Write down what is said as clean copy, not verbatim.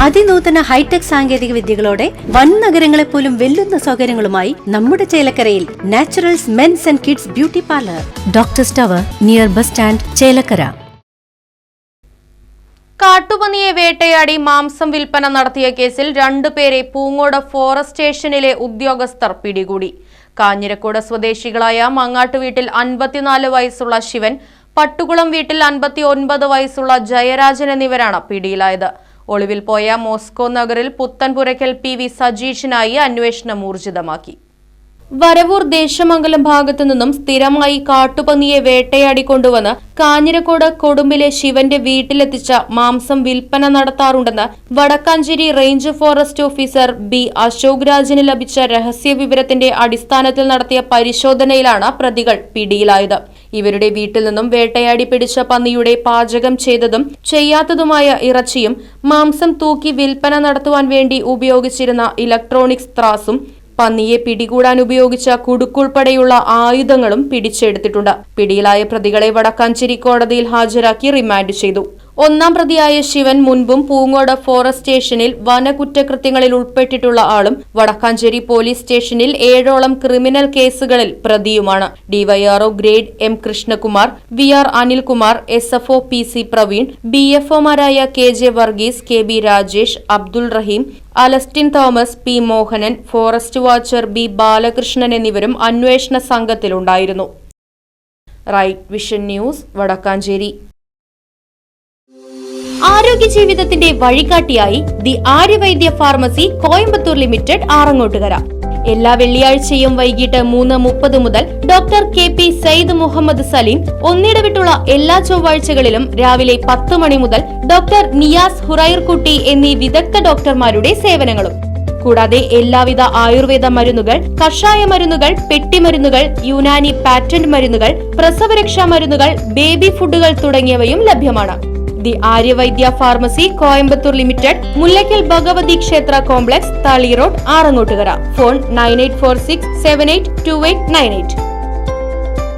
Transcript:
അതിനൂതന hi tech സാങ്കേതിക വിദ്യകളോടെ വൻ നഗരങ്ങളെ പോലും വെല്ലുന്ന സൗകര്യങ്ങളുമായി നമ്മുടെ ചേലക്കരയിൽ Naturals men's and kids beauty parlour, doctors tower, near bus stand, Chelakkara. കാട്ടുപന്നിയെ വേട്ടയാടി മാംസം വിൽപ്പന നടത്തിയ കേസിൽ 2 പേരെ പൂങ്ങോട് ഫോറസ്റ്റ് സ്റ്റേഷനിലെ ഉദ്യോഗസ്ഥർ പിടികൂടി. കാഞ്ഞിരക്കോട് സ്വദേശികളായ മങ്ങാട്ടുവീട്ടിൽ 54 വയസ്സുള്ള ശിവൻ, പട്ടുകുളം വീട്ടിൽ 59 വയസ്സുള്ള ജയരാജൻ എന്നിവരാണ് പിടിയിലായത്. ഒളിവിൽ പോയ മോസ്കോ നഗറിൽ പുത്തൻപുരയ്ക്കൽ PV സജീഷിനായി അന്വേഷണം ഊർജിതമാക്കി. വരവൂർ ദേശമംഗലം ഭാഗത്തു നിന്നും സ്ഥിരമായി കാട്ടുപന്നിയെ വേട്ടയാടി കൊണ്ടുവന്ന് കാഞ്ഞിരക്കോട് കൊടുമ്പിലെ ശിവന്റെ വീട്ടിലെത്തിച്ച മാംസം വിൽപ്പന നടത്താറുണ്ടെന്ന് Vadakkanchery range forest officer B. Ashok രാജിന് ലഭിച്ച രഹസ്യ വിവരത്തിന്റെ അടിസ്ഥാനത്തിൽ നടത്തിയ പരിശോധനയിലാണ് പ്രതികൾ പിടിയിലായത്. ഇവരുടെ വീട്ടിൽ നിന്നും വേട്ടയാടി പിടിച്ച പന്നിയുടെ പാചകം ചെയ്തതും ചെയ്യാത്തതുമായ ഇറച്ചിയും മാംസം തൂക്കി വിൽപ്പന നടത്തുവാൻ വേണ്ടി ഉപയോഗിച്ചിരുന്ന ഇലക്ട്രോണിക്സ് ത്രാസും പന്നിയെ പിടികൂടാൻ ഉപയോഗിച്ച കുടുക്കുൾപ്പെടെയുള്ള ആയുധങ്ങളും പിടിച്ചെടുത്തിട്ടുണ്ട്. പിടിയിലായ പ്രതികളെ വടക്കാഞ്ചേരി കോടതിയിൽ ഹാജരാക്കി റിമാൻഡ് ചെയ്തു. 1-ാം പ്രതിയായ ശിവൻ മുൻപും പൂങ്ങോട് ഫോറസ്റ്റ് സ്റ്റേഷനിൽ വനകുറ്റകൃത്യങ്ങളിൽ ഉൾപ്പെട്ടിട്ടുള്ള ആളും വടക്കാഞ്ചേരി പോലീസ് സ്റ്റേഷനിൽ 7ഓളം ക്രിമിനൽ കേസുകളിൽ പ്രതിയുമാണ്. DYRO grade M. Krishnakumar, VR Anilkumar, SFO PC Praveen, BFOമാരായ KJ Varghese, KB Rajesh, Abdul Rahim, Alastin Thomas, P. Mohanan, forest watcher B. Balakrishnan എന്നിവരും അന്വേഷണ സംഘത്തിലുണ്ടായിരുന്നു. Right Vision News, Vadakkanchery. ആരോഗ്യ ജീവിതത്തിന്റെ വഴികാട്ടിയായി the Aryavaidya pharmacy Coimbatore limited, Arangottukara. എല്ലാ വെള്ളിയാഴ്ചയും വൈകിട്ട് 3:30 മുതൽ ഡോക്ടർ KP സയ്യിദ് മുഹമ്മദ് സലീം, ഒന്നിടവിട്ടുള്ള എല്ലാ ചൊവ്വാഴ്ചകളിലും രാവിലെ 10 മണി മുതൽ ഡോക്ടർ നിയാസ് ഹുറൈർകുട്ടി എന്നീ വിദഗ്ധ ഡോക്ടർമാരുടെ സേവനങ്ങളും. കൂടാതെ എല്ലാവിധ ആയുർവേദ മരുന്നുകൾ, കഷായ മരുന്നുകൾ, പെട്ടിമരുന്നുകൾ, യുനാനി പാറ്റന്റ് മരുന്നുകൾ, പ്രസവരക്ഷാ മരുന്നുകൾ, ബേബി ഫുഡുകൾ തുടങ്ങിയവയും ലഭ്യമാണ്. The Aryavaidya pharmacy Coimbatore limited, Mullackal Bhagavathi ക്ഷേത്ര കോംപ്ലക്സ്, താളി റോഡ്, ആറങ്ങോട്ടുകര. ഫോൺ 9846782898.